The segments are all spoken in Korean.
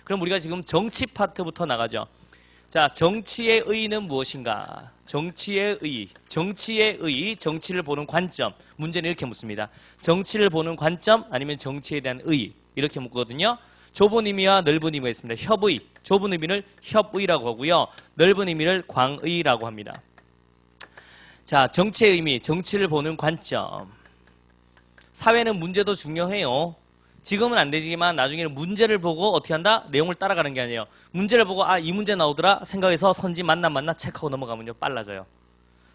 그럼 우리가 지금 정치 파트부터 나가죠. 자, 정치의 의의는 무엇인가? 정치의 의의, 정치를 보는 관점. 문제는 이렇게 묻습니다. 정치를 보는 관점 아니면 정치에 대한 의의 이렇게 묻거든요. 좁은 의미와 넓은 의미가 있습니다. 협의, 좁은 의미를 협의라고 하고요. 넓은 의미를 광의라고 합니다. 자, 정치의 의미, 정치를 보는 관점. 사회는 문제도 중요해요. 지금은 안 되지만 나중에는 문제를 보고 어떻게 한다? 내용을 따라가는 게 아니에요. 문제를 보고 이 문제 나오더라 생각해서 선지 맞나 체크하고 넘어가면요 빨라져요.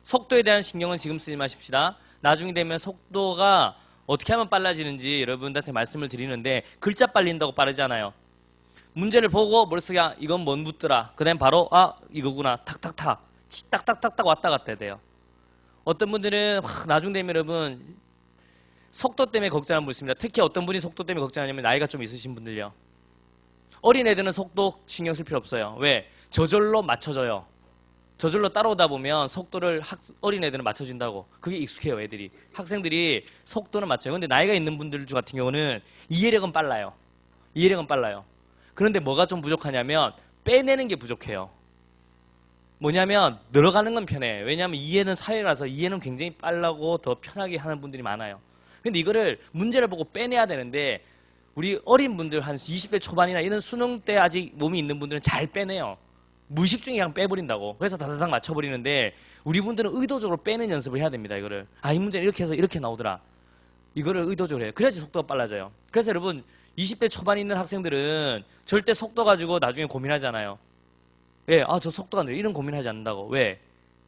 속도에 대한 신경은 지금 쓰지 마십시다. 나중에 되면 속도가 어떻게 하면 빨라지는지 여러분들한테 말씀을 드리는데 글자 빨린다고 빠르잖아요. 문제를 보고 머릿속에 이건 뭔 묻더라. 그 다음에 바로 이거구나 탁탁탁 딱딱딱딱 왔다 갔다 해야 돼요. 어떤 분들은 나중 되면 여러분 속도 때문에 걱정하는 분 있습니다. 특히 어떤 분이 속도 때문에 걱정하냐면 나이가 좀 있으신 분들요. 어린애들은 속도 신경 쓸 필요 없어요. 왜? 저절로 맞춰져요. 저절로 따라오다 보면 속도를 어린애들은 맞춰준다고. 그게 익숙해요, 애들이. 학생들이 속도는 맞춰요. 근데 나이가 있는 분들 같은 경우는 이해력은 빨라요. 이해력은 빨라요. 그런데 뭐가 좀 부족하냐면 빼내는 게 부족해요. 뭐냐면 늘어가는 건 편해. 왜냐하면 이해는 사회라서 이해는 굉장히 빨라고 더 편하게 하는 분들이 많아요. 근데 이거를 문제를 보고 빼내야 되는데 우리 어린 분들 한 20대 초반이나 이런 수능 때 아직 몸이 있는 분들은 잘 빼내요. 무의식 중에 그냥 빼버린다고. 그래서 다다닥 맞춰버리는데 우리 분들은 의도적으로 빼는 연습을 해야 됩니다. 이거를. 이 문제는 이렇게 해서 이렇게 나오더라. 이거를 의도적으로 해요. 그래야지 속도가 빨라져요. 그래서 여러분 20대 초반에 있는 학생들은 절대 속도 가지고 나중에 고민하잖아요. 왜? 저 속도가 안 돼. 이런 고민하지 않는다고. 왜?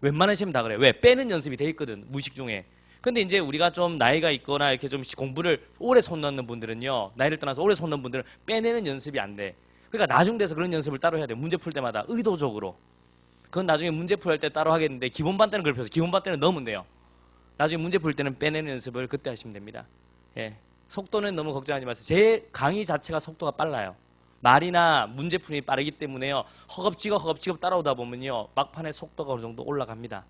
웬만하시면 다 그래. 왜? 빼는 연습이 돼 있거든. 무의식 중에. 근데 이제 우리가 좀 나이가 있거나 이렇게 좀 공부를 오래 손 넣는 분들은요. 나이를 떠나서 오래 손 넣는 분들은 빼내는 연습이 안 돼. 그러니까 나중 돼서 그런 연습을 따로 해야 돼. 문제 풀 때마다 의도적으로. 그건 나중에 문제 풀 때 따로 하겠는데 기본반 때는 그걸 펴서 기본반 때는 넣으면 돼요. 나중에 문제 풀 때는 빼내는 연습을 그때 하시면 됩니다. 예. 속도는 너무 걱정하지 마세요. 제 강의 자체가 속도가 빨라요. 말이나 문제풀이 빠르기 때문에요. 허겁지겁 따라오다 보면요. 막판에 속도가 어느 정도 올라갑니다.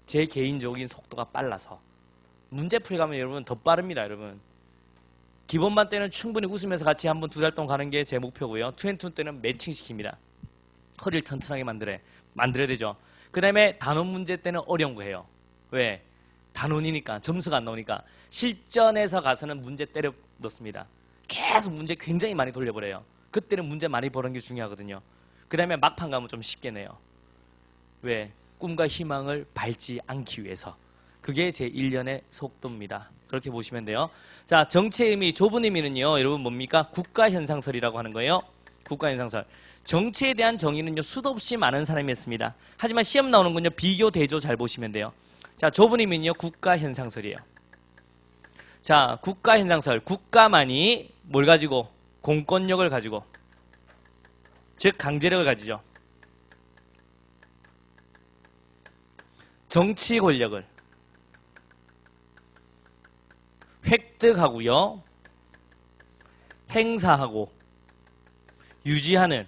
제 개인적인 속도가 빨라서. 문제풀이 가면 여러분 더 빠릅니다. 여러분. 기본반 때는 충분히 웃으면서 같이 한번 2달 동안 가는 게 제 목표고요. 투앤투 때는 매칭시킵니다. 허리를 튼튼하게 만들어야 되죠. 그 다음에 단원 문제 때는 어려운 거 해요. 왜? 단원이니까 점수가 안 나오니까 실전에서 가서는 문제 때려 넣습니다. 계속 문제 굉장히 많이 돌려버려요. 그때는 문제 많이 보는 게 중요하거든요. 그 다음에 막판 가면 좀 쉽게 내요. 왜? 꿈과 희망을 밟지 않기 위해서. 그게 제 1년의 속도입니다. 그렇게 보시면 돼요. 자, 정치의 의미, 좁은 의미는요. 여러분 뭡니까? 국가현상설이라고 하는 거예요. 국가현상설. 정치에 대한 정의는요. 수도 없이 많은 사람이 했습니다. 하지만 시험 나오는군요. 비교, 대조 잘 보시면 돼요. 자, 좁은 의미는요. 국가현상설이에요. 자, 국가현상설. 국가만이 뭘 가지고? 공권력을 가지고. 즉 강제력을 가지죠. 정치 권력을 획득하고요. 행사하고 유지하는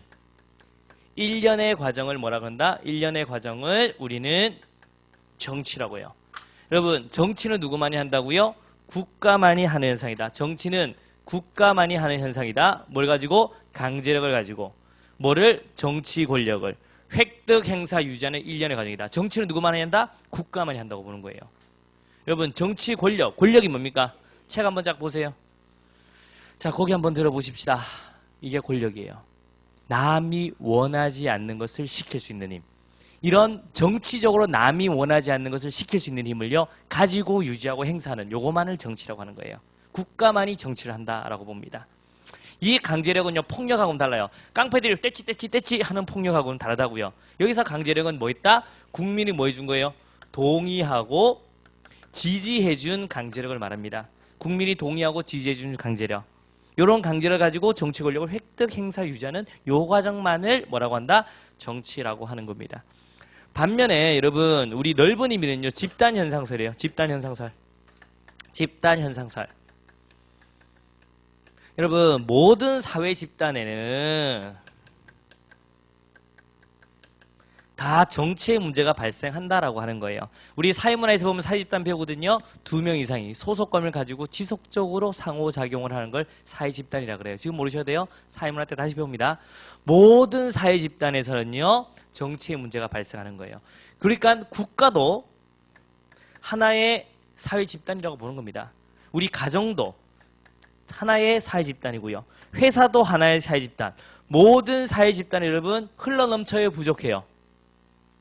일련의 과정을 뭐라 그런다? 일련의 과정을 우리는 정치라고 해요. 여러분, 정치는 누구만이 한다고요? 국가만이 하는 현상이다. 정치는 국가만이 하는 현상이다. 뭘 가지고? 강제력을 가지고. 뭐를? 정치 권력을 획득, 행사, 유지하는 일련의 과정이다. 정치는 누구만이 한다? 국가만이 한다고 보는 거예요. 여러분, 정치 권력, 권력이 뭡니까? 책 한번 쫙 보세요. 자, 거기 한번 들어보십시다. 이게 권력이에요. 남이 원하지 않는 것을 시킬 수 있는 힘. 이런 정치적으로 남이 원하지 않는 것을 시킬 수 있는 힘을요 가지고 유지하고 행사하는 요거만을 정치라고 하는 거예요. 국가만이 정치를 한다라고 봅니다. 이 강제력은요 폭력하고는 달라요. 깡패들이 떼치 하는 폭력하고는 다르다고요. 여기서 강제력은 뭐 있다? 국민이 뭐 해준 거예요? 동의하고 지지해준 강제력을 말합니다. 국민이 동의하고 지지해준 강제력. 이런 강제를 가지고 정치 권력을 획득, 행사, 유지하는 요 과정만을 뭐라고 한다? 정치라고 하는 겁니다. 반면에 여러분 우리 넓은 의미는요 집단현상설이에요. 집단현상설. 집단현상설. 여러분 모든 사회 집단에는 다 다 정치의 문제가 발생한다라고 하는 거예요. 우리 사회문화에서 보면 사회집단 배우거든요. 2명 이상이 소속감을 가지고 지속적으로 상호작용을 하는 걸 사회집단이라 그래요. 지금 모르셔야 돼요. 사회문화 때 다시 배웁니다. 모든 사회집단에서는요. 정치의 문제가 발생하는 거예요. 그러니까 국가도 하나의 사회집단이라고 보는 겁니다. 우리 가정도 하나의 사회집단이고요. 회사도 하나의 사회집단. 모든 사회집단이 여러분 흘러넘쳐요, 부족해요?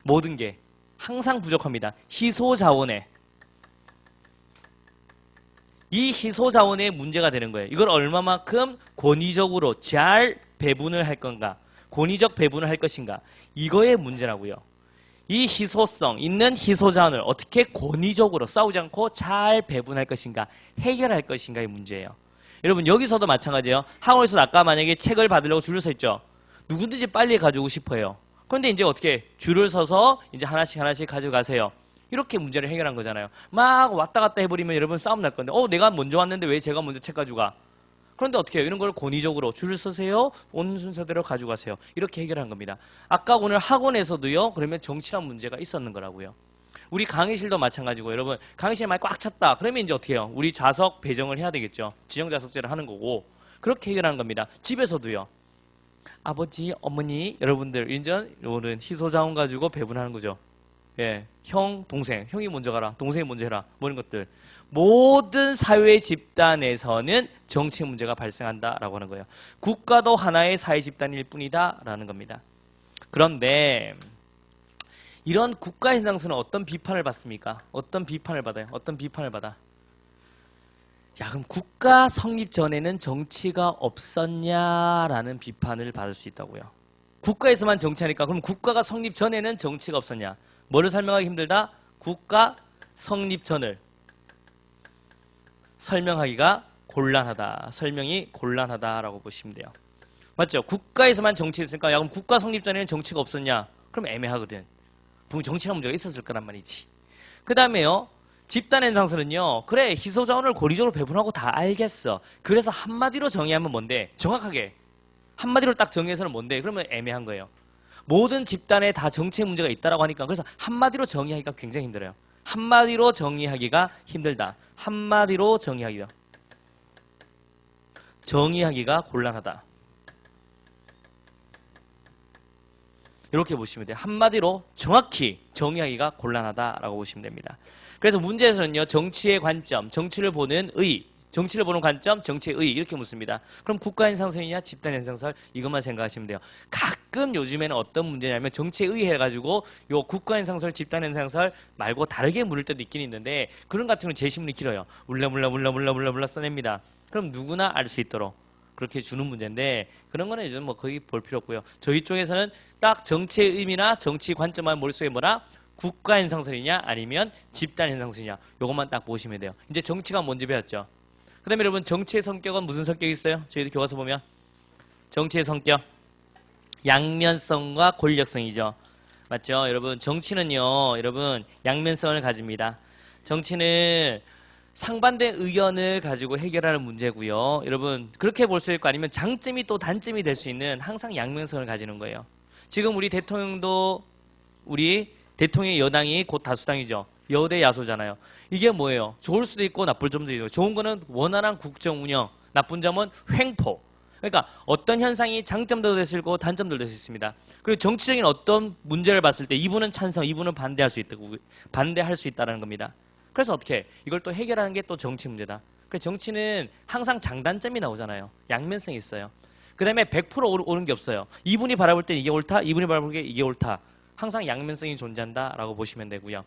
모든 게 항상 부족합니다. 희소자원에. 이 희소자원의 문제가 되는 거예요. 이걸 얼마만큼 권위적으로 잘 배분을 할 건가, 권위적 배분을 할 것인가, 이거의 문제라고요. 이 희소성 있는 희소자원을 어떻게 권위적으로 싸우지 않고 잘 배분할 것인가, 해결할 것인가의 문제예요. 여러분 여기서도 마찬가지예요. 학원에서도 아까 만약에 책을 받으려고 줄을 서 있죠. 누구든지 빨리 가지고 싶어요. 그런데 이제 어떻게 줄을 서서 이제 하나씩 하나씩 가져가세요. 이렇게 문제를 해결한 거잖아요. 막 왔다 갔다 해버리면 여러분 싸움 날 건데 내가 먼저 왔는데 왜 제가 먼저 책 가져가? 그런데 어떻게 해요? 이런 걸 권위적으로 줄을 서세요. 온 순서대로 가져가세요. 이렇게 해결한 겁니다. 아까 오늘 학원에서도요. 그러면 정치란 문제가 있었는 거라고요. 우리 강의실도 마찬가지고 여러분 강의실 많이 꽉 찼다. 그러면 이제 어떻게 해요? 우리 좌석 배정을 해야 되겠죠. 지정좌석제를 하는 거고 그렇게 해결하는 겁니다. 집에서도요. 아버지, 어머니, 여러분들 인전 오늘 희소자원 가지고 배분하는 거죠. 예, 형, 동생, 형이 먼저 가라, 동생이 먼저 해라, 뭐 이런 것들. 모든 사회 집단에서는 정치 문제가 발생한다라고 하는 거예요. 국가도 하나의 사회 집단일 뿐이다라는 겁니다. 그런데 이런 국가 현상수는 어떤 비판을 받습니까? 어떤 비판을 받아요? 어떤 비판을 받아? 야, 그럼 국가 성립 전에는 정치가 없었냐라는 비판을 받을 수 있다고요. 국가에서만 정치하니까 그럼 국가가 성립 전에는 정치가 없었냐? 뭐를 설명하기 힘들다? 국가 성립 전을 설명하기가 곤란하다. 설명이 곤란하다라고 보시면 돼요. 맞죠? 국가에서만 정치했으니까 야, 그럼 국가 성립 전에는 정치가 없었냐? 그럼 애매하거든. 분명 정치란 문제가 있었을 거란 말이지. 그 다음에요. 집단 현상설은요. 그래, 희소자원을 권위적으로 배분하고 다 알겠어. 그래서 한마디로 정의하면 뭔데? 정확하게 한마디로 딱 정의해서는 뭔데? 그러면 애매한 거예요. 모든 집단에 다 정치의 문제가 있다라고 하니까 그래서 한마디로 정의하기가 굉장히 힘들어요. 한마디로 정의하기가 힘들다. 한마디로 정의하기가 곤란하다. 이렇게 보시면 돼요. 한마디로 정확히 정의하기가 곤란하다라고 보시면 됩니다. 그래서 문제에서는요. 정치의 관점, 정치를 보는 관점, 정치의 의 이렇게 묻습니다. 그럼 국가 현상설이냐 집단 현상설 이것만 생각하시면 돼요. 가끔 요즘에는 어떤 문제냐면 정치에 의해가지고 요 국가 현상설, 집단 현상설 말고 다르게 물을 때도 있긴 있는데 그런 같은 경우는 제시문이 길어요. 울라물라 써냅니다. 그럼 누구나 알 수 있도록 그렇게 주는 문제인데 그런 거는 이제 뭐 거의 볼 필요 없고요. 저희 쪽에서는 딱 정치의 의미나 정치 관점만 머릿속에 뭐라 국가 현상설이냐 아니면 집단 현상설이냐 요것만 딱 보시면 돼요. 이제 정치가 뭔지 배웠죠. 그 다음에 여러분 정치의 성격은 무슨 성격이 있어요? 저희도 교과서 보면 정치의 성격 양면성과 권력성이죠. 맞죠? 여러분 정치는요. 여러분 양면성을 가집니다. 정치는 상반된 의견을 가지고 해결하는 문제고요. 여러분 그렇게 볼 수 있고 아니면 장점이 또 단점이 될 수 있는 항상 양면성을 가지는 거예요. 지금 우리 대통령도 우리 대통령의 여당이 곧 다수당이죠. 여대 야소잖아요. 이게 뭐예요? 좋을 수도 있고 나쁠 점도 있고 좋은 거는 원활한 국정 운영, 나쁜 점은 횡포. 그러니까 어떤 현상이 장점도 될 수 있고 단점도 될 수 있습니다. 그리고 정치적인 어떤 문제를 봤을 때 이분은 찬성, 이분은 반대할 수 있다는 겁니다. 그래서 어떻게 이걸 또 해결하는 게 또 정치 문제다. 그래서 정치는 항상 장단점이 나오잖아요. 양면성이 있어요. 그 다음에 100% 옳은 게 없어요. 이분이 바라볼 때 이게 옳다, 이분이 바라볼 때 이게 옳다. 항상 양면성이 존재한다라고 보시면 되고요.